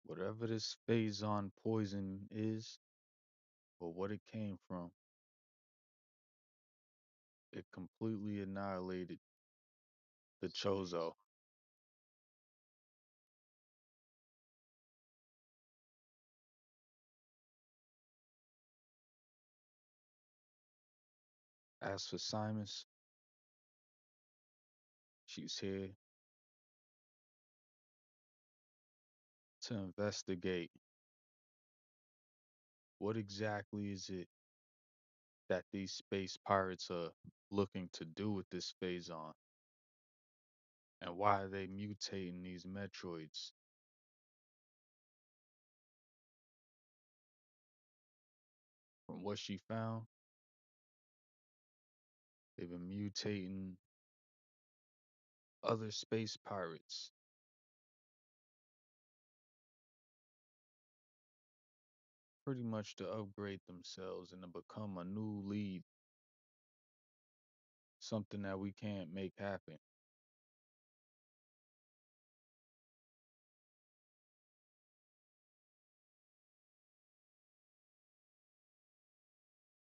Whatever this phazon poison is, or what it came from, it completely annihilated the Chozo. As for Simus, she's here to investigate what exactly is it that these space pirates are looking to do with this phazon, and why are they mutating these Metroids. From what she found, they've been mutating other space pirates pretty much to upgrade themselves and to become a new lead, something that we can't make happen.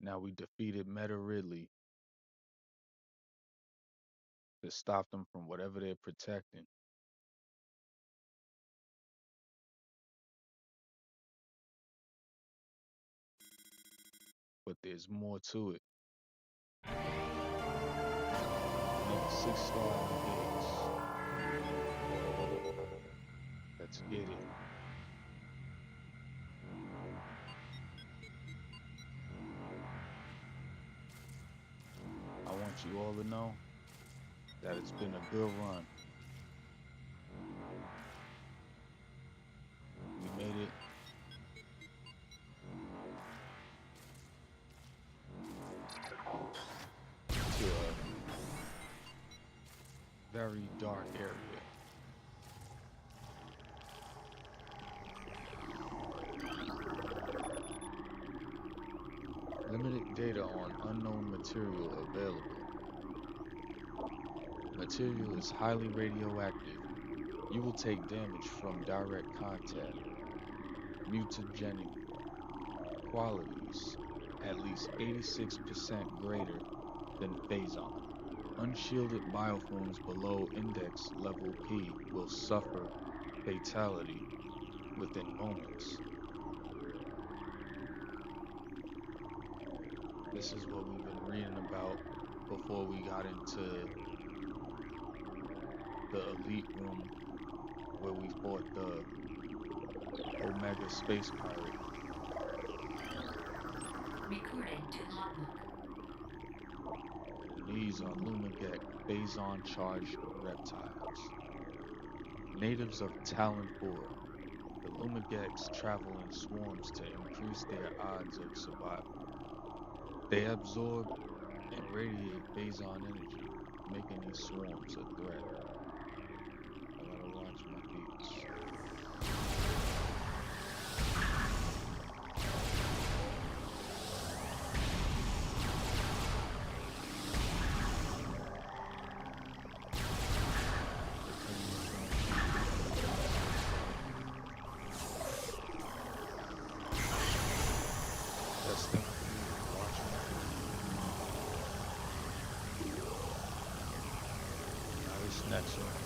Now we defeated Meta Ridley to stop them from whatever they're protecting. But there's more to it. Another 6-star engage. Let's get it. I want you all to know that it's been a good run. We made it to a very dark area. Limited data on unknown material available. Material is highly radioactive. You will take damage from direct contact. Mutagenic qualities at least 86% greater than phazon. Unshielded bioforms below index level P will suffer fatality within moments. This is what we've been reading about before we got into the elite room where we fought the Omega space pirate. Recording to logbook. And these are Lumagek phazon charged reptiles. Natives of Talon 4, the Lumageks travel in swarms to increase their odds of survival. They absorb and radiate phazon energy, making these swarms a threat. I gotta watch my beats. Testing. Watching. Now this next one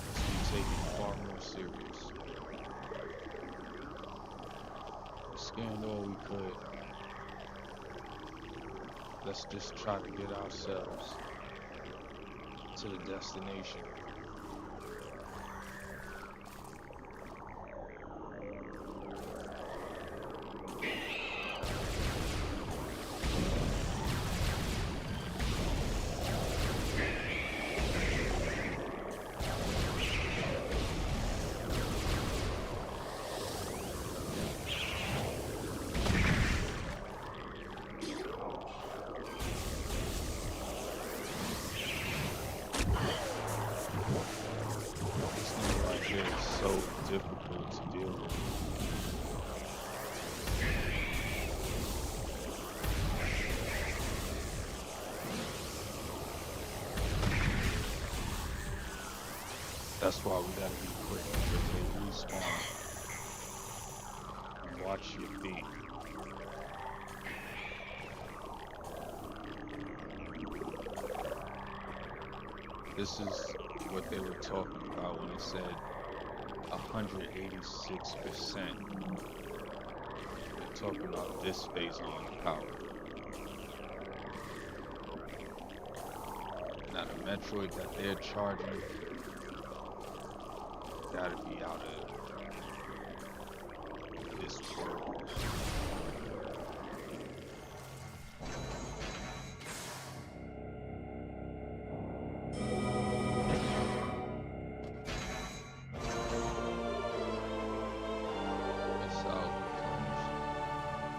must be taken far more serious. We scanned all we could. Let's just try to get ourselves to the destination. This thing right here is so difficult to deal with. That's why we gotta be quick because they respawn. And watch your feet. This is what they were talking about when it said 186%. They're talking about this phase on power. Now the Metroid that they're charging gotta be out of this world. That's how it comes.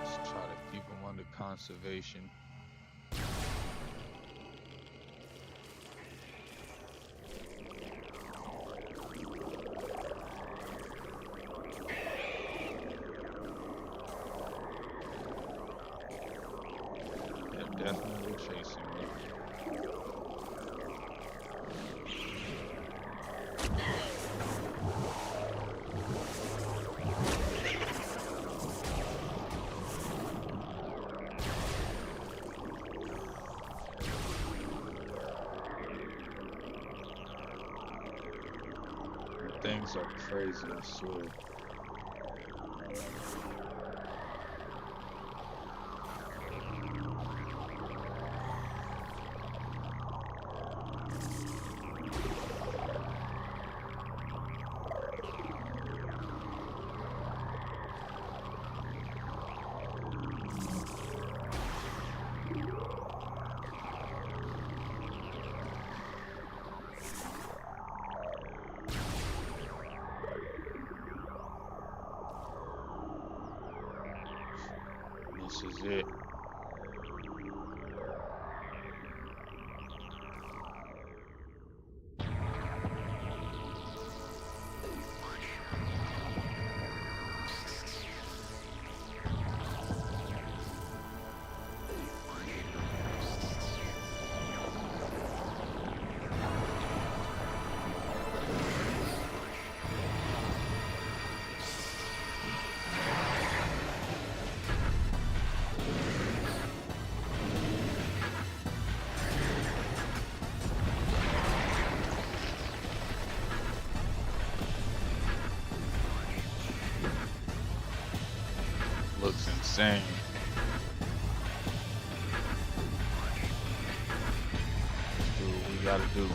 Let's try to keep them under conservation. They're definitely chasing me. Things are crazy, I swear. This is it. Looks insane. Let's do what we gotta do.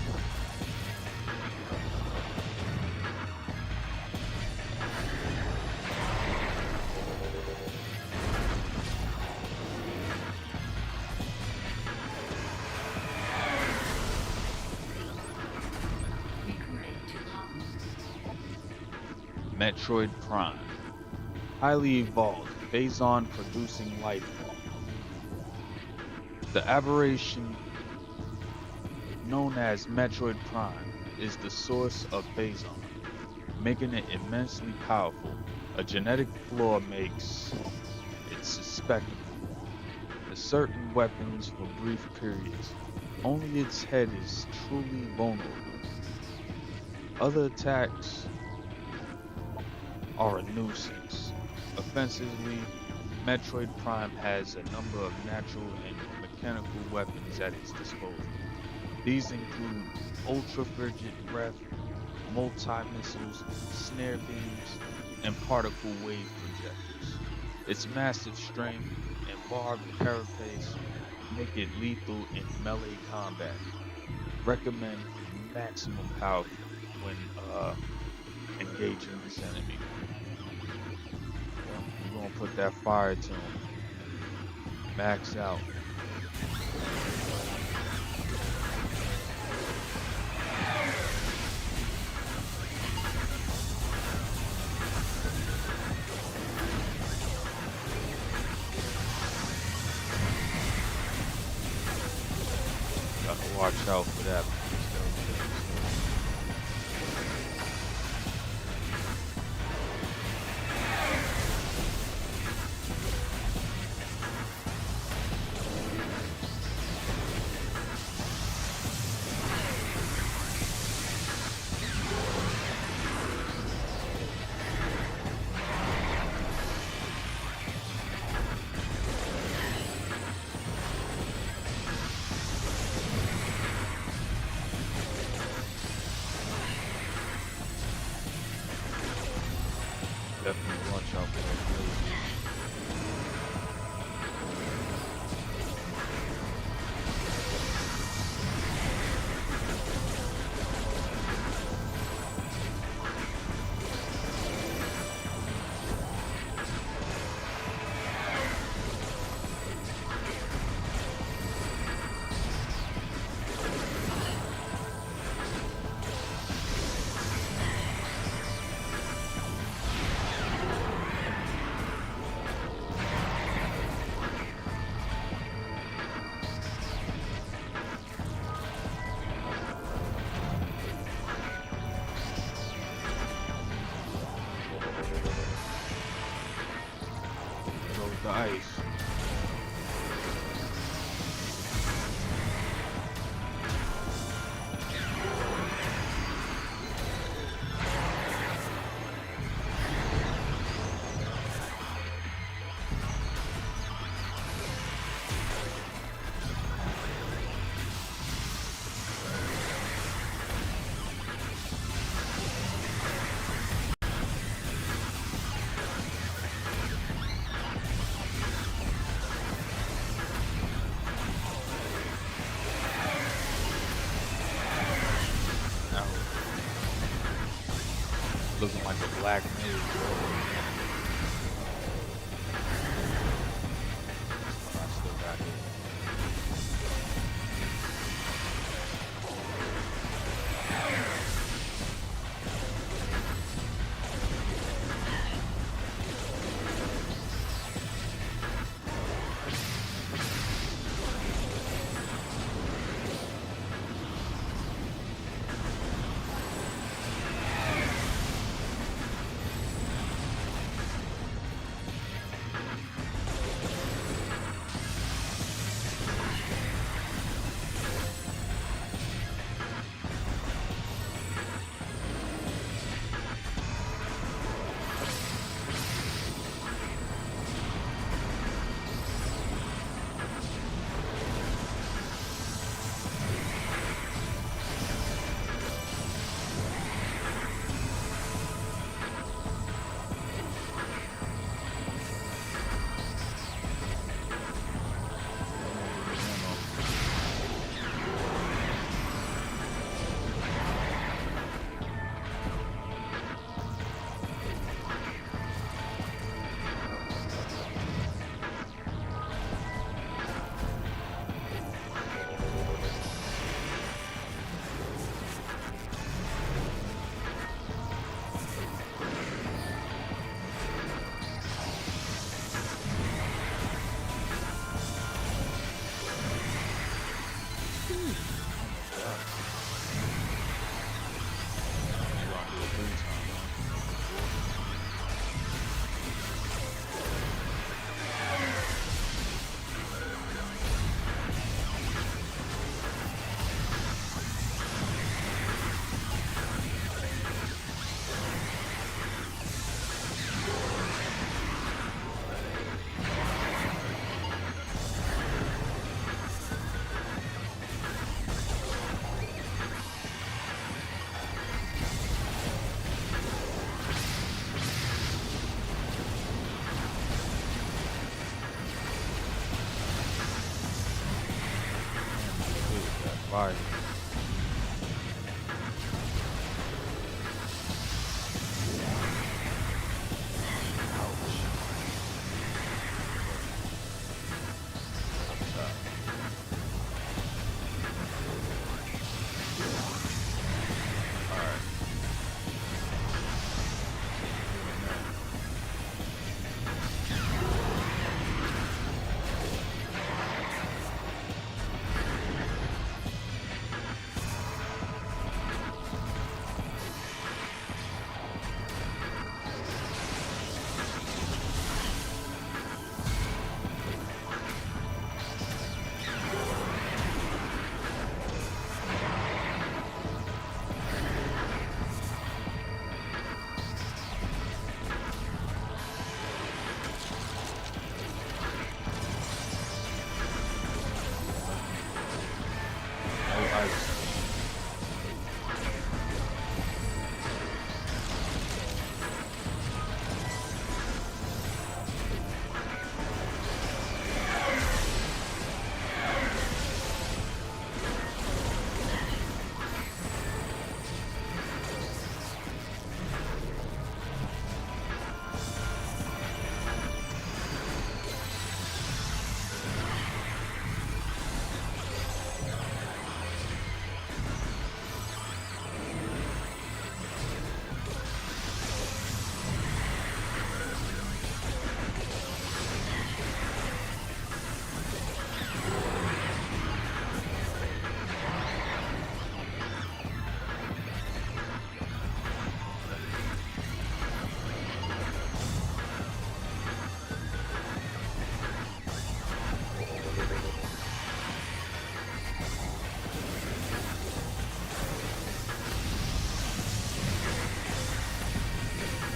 Recording to hot mode. Metroid Prime. Highly evolved, Phazon producing life form. The aberration known as Metroid Prime is the source of Phazon, making it immensely powerful. A genetic flaw makes it susceptible to certain weapons for brief periods. Only its head is truly vulnerable. Other attacks are a nuisance. Offensively, Metroid Prime has a number of natural and mechanical weapons at its disposal. These include ultra-frigid breath, multi-missiles, snare beams, and particle wave projectors. Its massive strength and barbed carapace make it lethal in melee combat. Recommend maximum power when engaging this enemy. We're gonna put that fire to him. Max out. Gotta watch out for that. Nice. Now looking like a black maze. I still got here. Fire.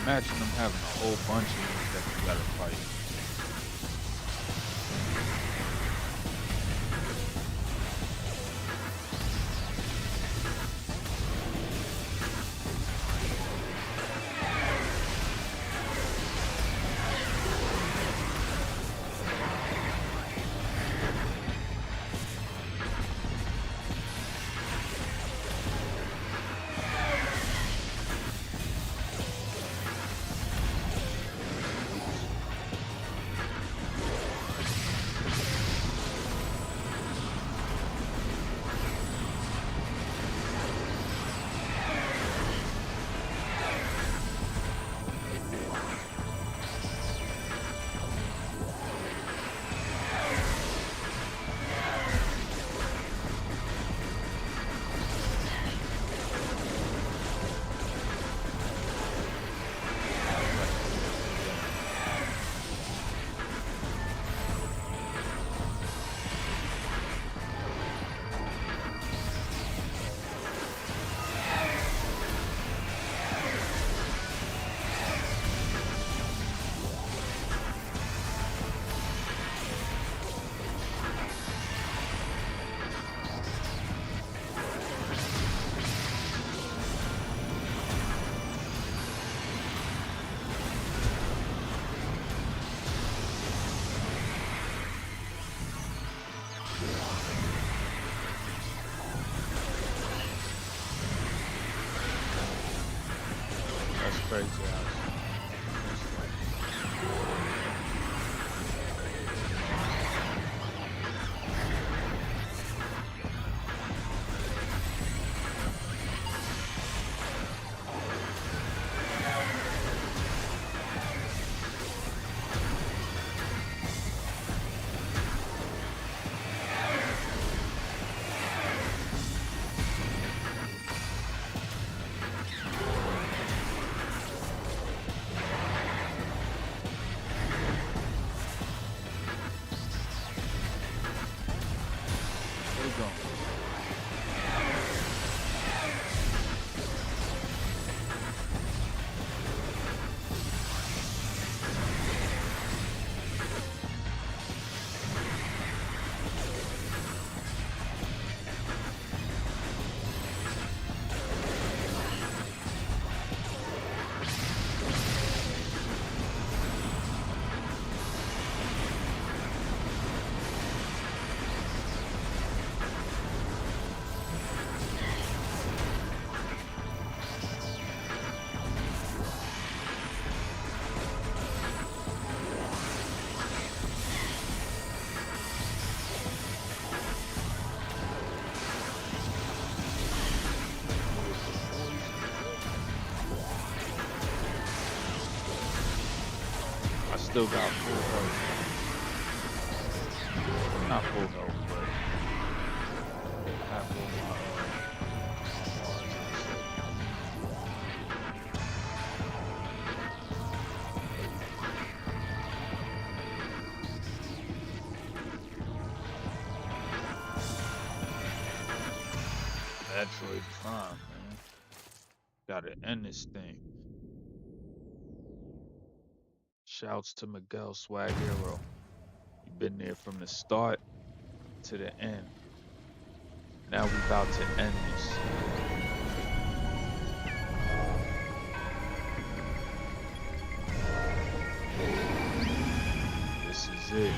Imagine them having a whole bunch of these that you gotta fight. That's crazy. Where you going? I still got full health. Not full health, but half of my Metroid Prime, man. Gotta end this thing. Shouts to Miguel Swag Hero. You've been there from the start to the end. Now we about to end this. This is it.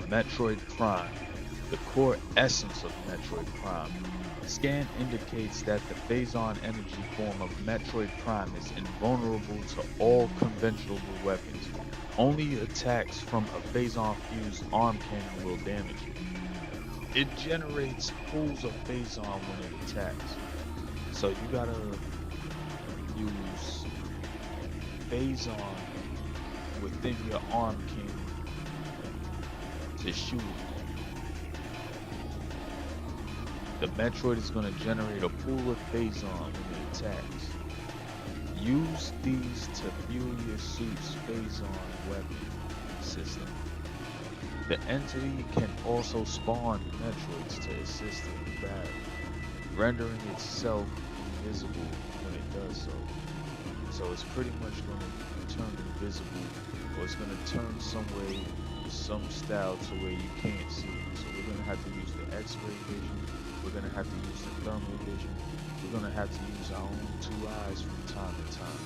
Metroid Prime. The core essence of Metroid Prime. Scan indicates that the Phazon energy form of Metroid Prime is invulnerable to all conventional weapons. Only attacks from a Phazon-fused arm cannon will damage it. It generates pools of Phazon when it attacks. So you gotta use Phazon within your arm cannon to shoot it. The Metroid is going to generate a pool of Phazon when it attacks. Use these to fuel your suit's Phazon weapon system. The entity can also spawn Metroids to assist in the battle, rendering itself invisible when it does so. So it's pretty much going to turn invisible, or it's going to turn some way, some style to where you can't see it. So we're going to have to use the X-ray vision. We're going to have to use the thermal vision. We're going to have to use our own two eyes from time to time.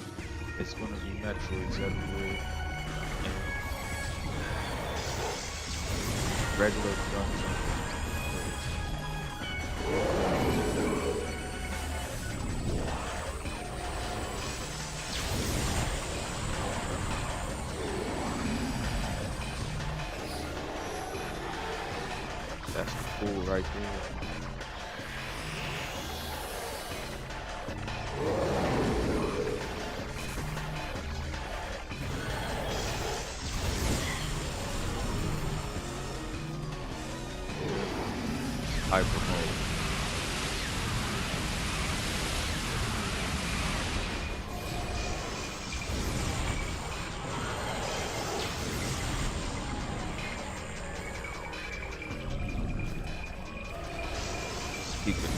It's going to be Metroids everywhere, and regular guns and that's the pool right there. Hyper mode. Speaking of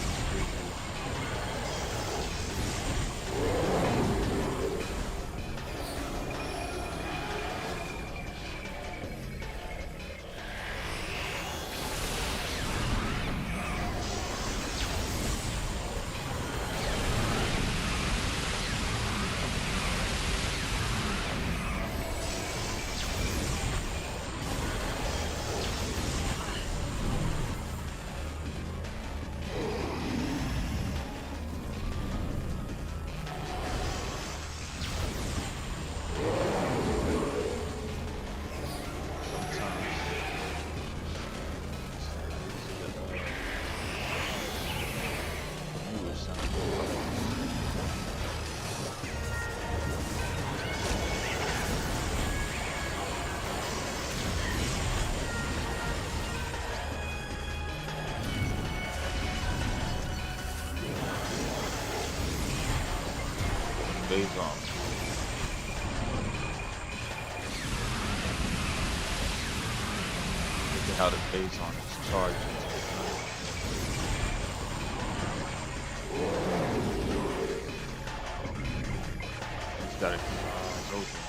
sometimes the newer sound. Phase on. Look at how the phase on is charged into the gun. You just gotta keep your eyes open.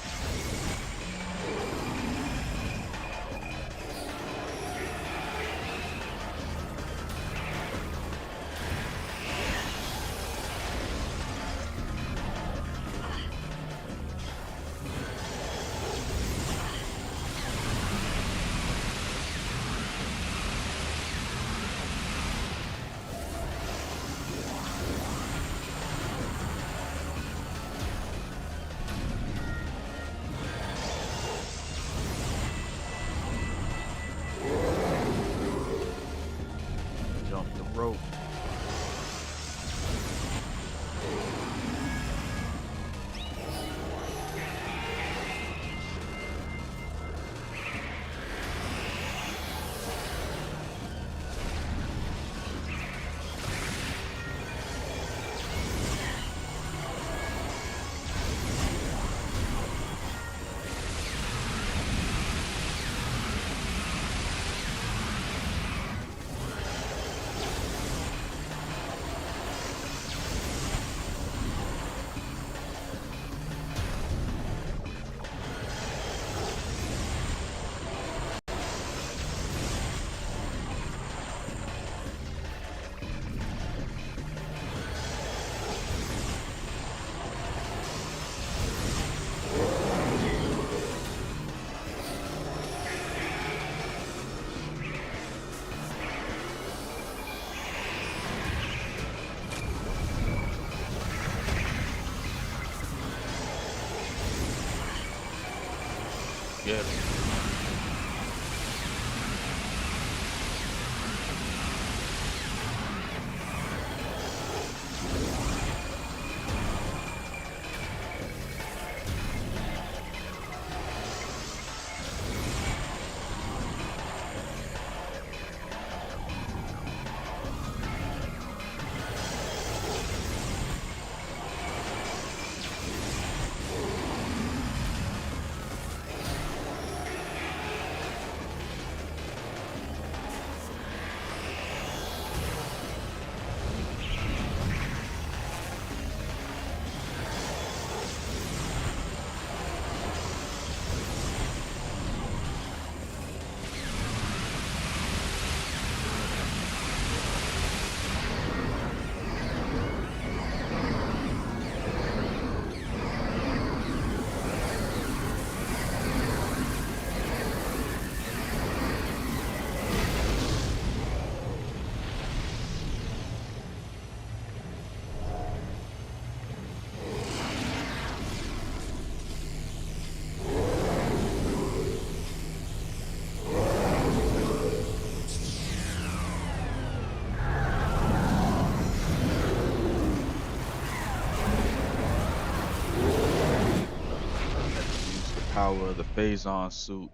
Jump the rope. Get it. power of the Phazon suit.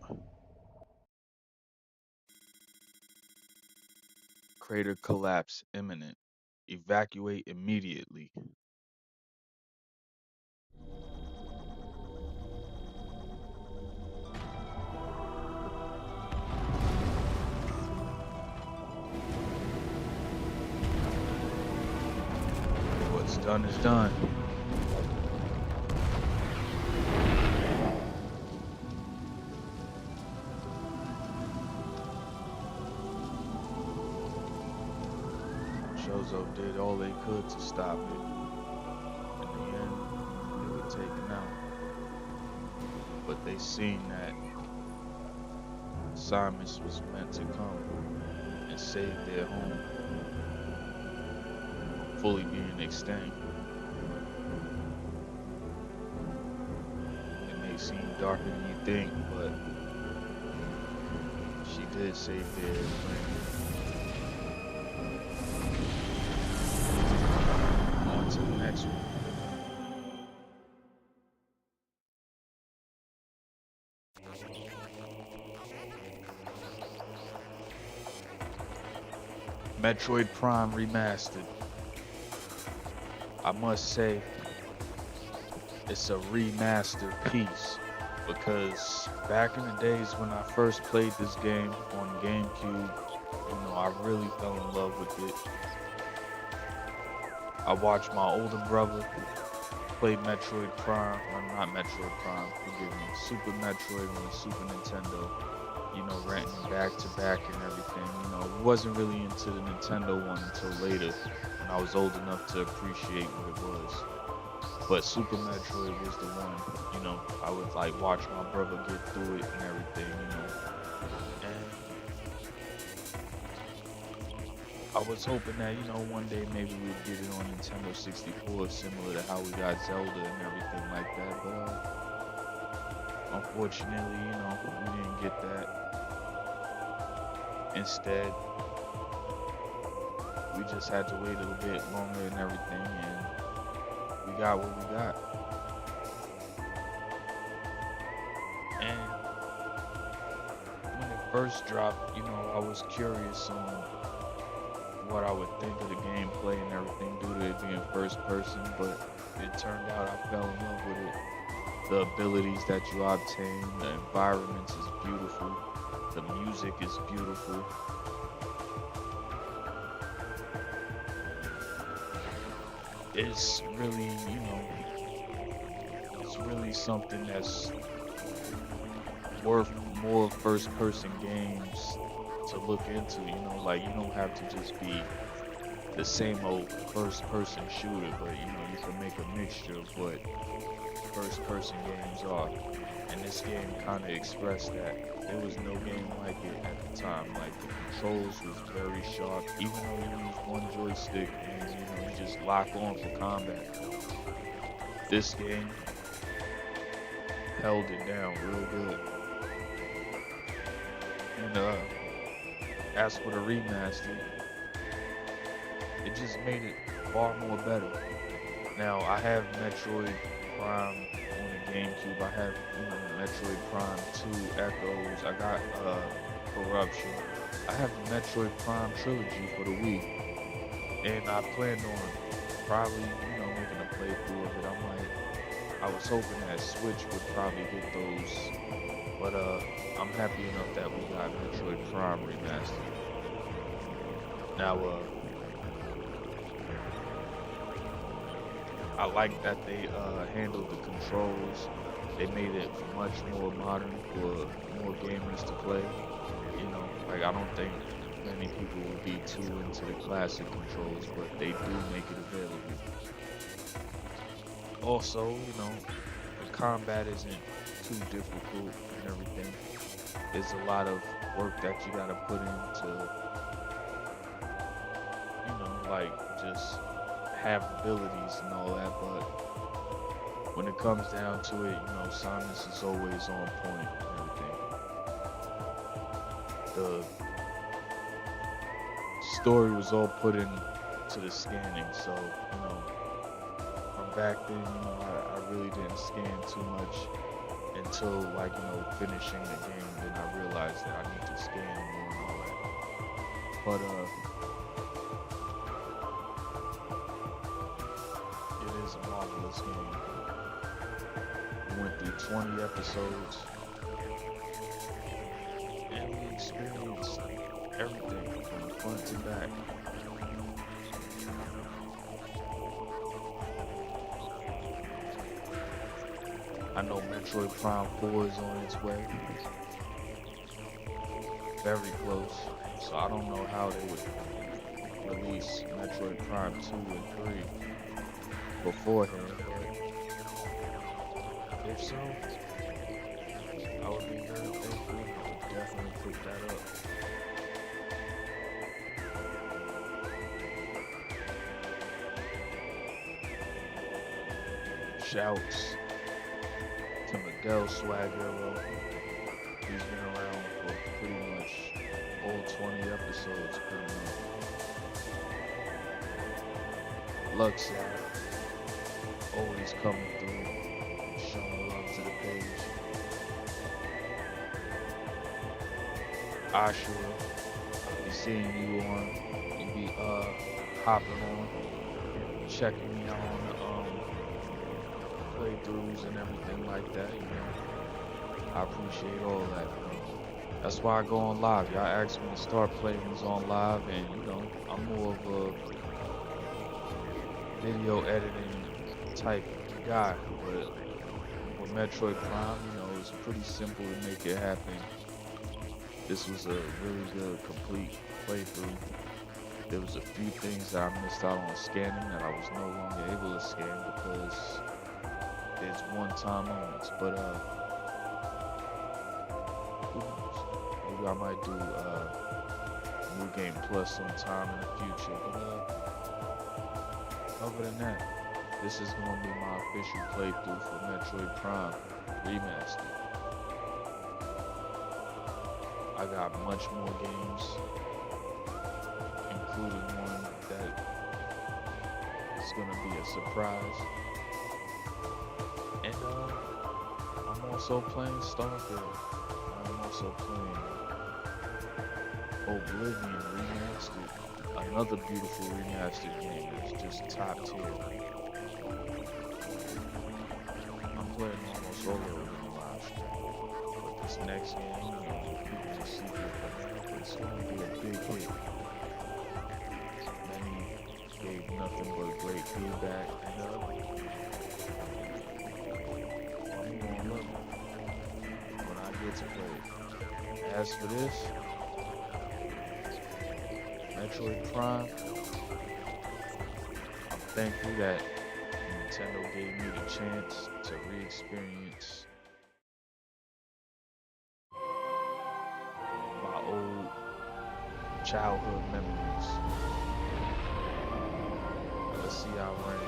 Crater collapse imminent. Evacuate immediately. What's done is done. Shozo did all they could to stop it. In the end, they were taken out. But they seen that Simus was meant to come and save their home from fully being extinct. It may seem darker than you think, but she did save their planet. On to the next one. Metroid Prime Remastered. I must say, it's a remastered piece because back in the days when I first played this game on GameCube, I really fell in love with it. I watched my older brother play Metroid Prime, or not Metroid Prime, forgive me, Super Metroid on the Super Nintendo. Renting back to back and everything. Wasn't really into the Nintendo one until later when I was old enough to appreciate what it was. But Super Metroid was the one, I would like watch my brother get through it and everything, And I was hoping that, one day maybe we'd get it on Nintendo 64, similar to how we got Zelda and everything like that. But unfortunately, we didn't get that. Instead, we just had to wait a little bit longer and everything, and we got what we got. And when it first dropped, I was curious on what I would think of the gameplay and everything due to it being first person, but it turned out I fell in love with it. The abilities that you obtain, the environments is beautiful. The music is beautiful. It's really, it's really something that's worth more first-person games to look into. You don't have to just be the same old first-person shooter, but you can make a mixture of what first-person games are. And this game kind of expressed that. There was no game like it at the time. Like, the controls was very sharp, even though you use one joystick and you just lock on for combat. This game held it down real good. And as for the remaster, it just made it far more better. Now I have Metroid Prime on the GameCube. I have, Metroid Prime 2 Echoes. I got Corruption. I have the Metroid Prime trilogy for the Wii, and I planned on probably, making a playthrough of it. I was hoping that Switch would probably get those, but I'm happy enough that we got Metroid Prime Remastered. Now, I like that they handled the controls. They made it much more modern for more gamers to play. I don't think many people would be too into the classic controls, but they do make it available. Also, the combat isn't too difficult and everything. There's a lot of work that you gotta put into, just have abilities and all that, but when it comes down to it, Samus is always on point and everything. The story was all put into the scanning, so, from back then, I really didn't scan too much until like finishing the game. Then I realized that I need to scan more and all that. But it is a marvelous game. We went through 20 episodes and we experienced everything from front to back. I know Metroid Prime 4 is on its way, very close. So I don't know how they would release Metroid Prime 2 and 3 beforehand, but if so, I would be very thankful. I would definitely pick that up. Shouts to Miguel Swagger. He's been around for pretty much all 20 episodes, pretty much. Luxad, always coming through, showing love to the page. Ashura, be seeing you on, you be hopping on, checking me out on the playthroughs and everything like that, I appreciate all that, That's why I go on live. Y'all asked me to start playing these on live, and I'm more of a video editing type guy, but with Metroid Prime, it's pretty simple to make it happen. This was a really good, complete playthrough. There was a few things that I missed out on scanning that I was no longer able to scan because there's one-time moments, but who knows? Maybe I might do New Game Plus sometime in the future, but other than that, this is going to be my official playthrough for Metroid Prime Remastered. I got much more games, including one that is going to be a surprise. And I'm also playing Starfield. I'm also playing Oblivion Remastered. Another beautiful remastered game that's just top tier. I'm playing almost all of it in the live stream. But this next game, people will see it, it's going to be a big hit. Many gave nothing but great feedback, and I'm going to love it when I get to play it. As for this, Metroid Prime, I'm thankful that Nintendo gave me the chance to re-experience my old childhood memories. Let's see how I run it.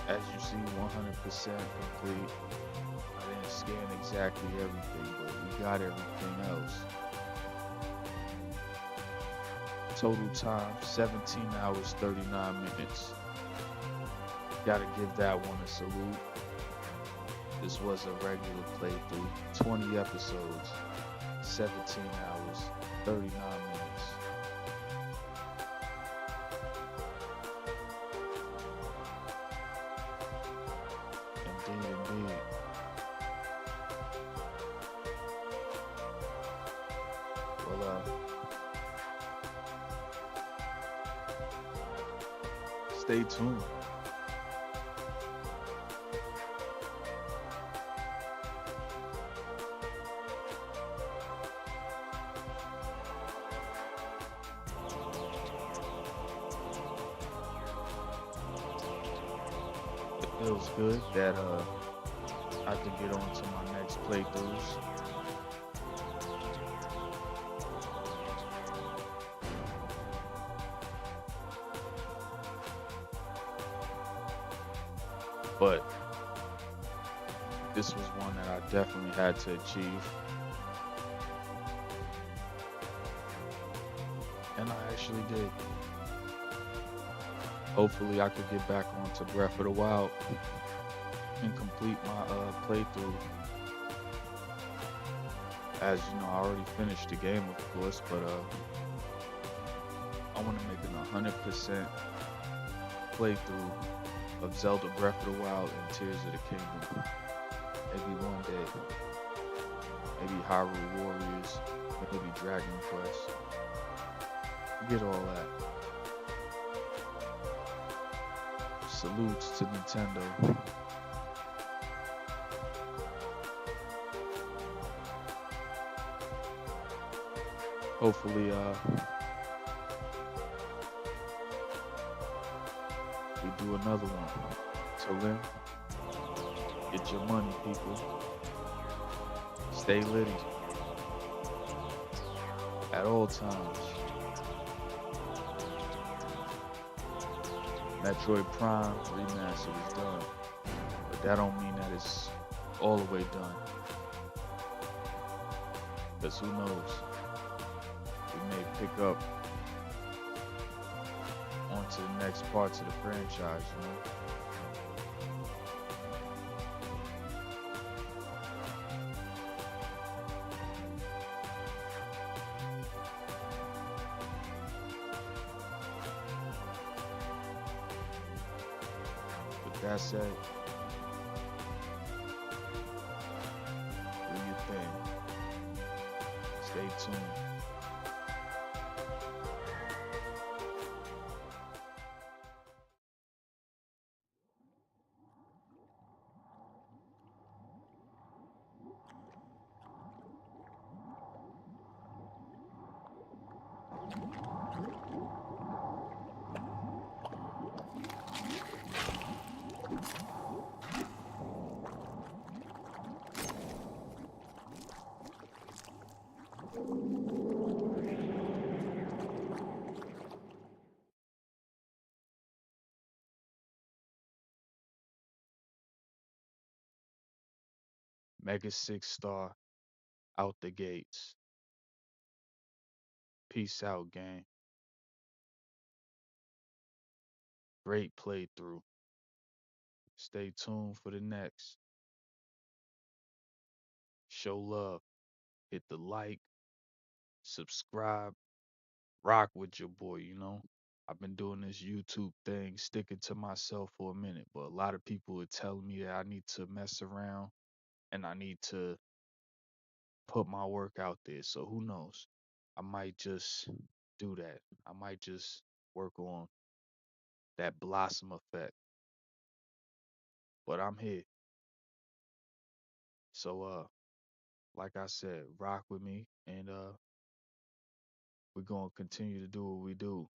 As you see, 100% complete. I didn't scan exactly everything, but we got everything else. Total time, 17 hours, 39 minutes. Gotta give that one a salute. This was a regular playthrough, 20 episodes, 17 hours, 39 minutes. Indeed. Well, stay tuned. It feels good that I can get on to my next playthroughs. But This was one that I definitely had to achieve, and I actually did. Hopefully, I could get back onto Breath of the Wild and complete my playthrough. As you know, I already finished the game, of course, but I want to make an 100% playthrough of Zelda Breath of the Wild and Tears of the Kingdom. Maybe one day, maybe Hyrule Warriors, maybe Dragon Quest. Forget all that. Salutes to Nintendo. Hopefully, we do another one. Till then, get your money, people. Stay litty at all times. Metroid Prime Remastered is done, but that don't mean that it's all the way done. Cause who knows? We may pick up onto the next parts of the franchise, you know? With that said, do your thing. Stay tuned. Mega 6 star out the gates. Peace out, gang. Great playthrough. Stay tuned for the next. Show love. Hit the like, subscribe, rock with your boy, you know. I've been doing this YouTube thing, sticking to myself for a minute, but a lot of people are telling me that I need to mess around and I need to put my work out there. So who knows? I might just do that. I might just work on that blossom effect. But I'm here. So like I said, rock with me and we're gonna continue to do what we do.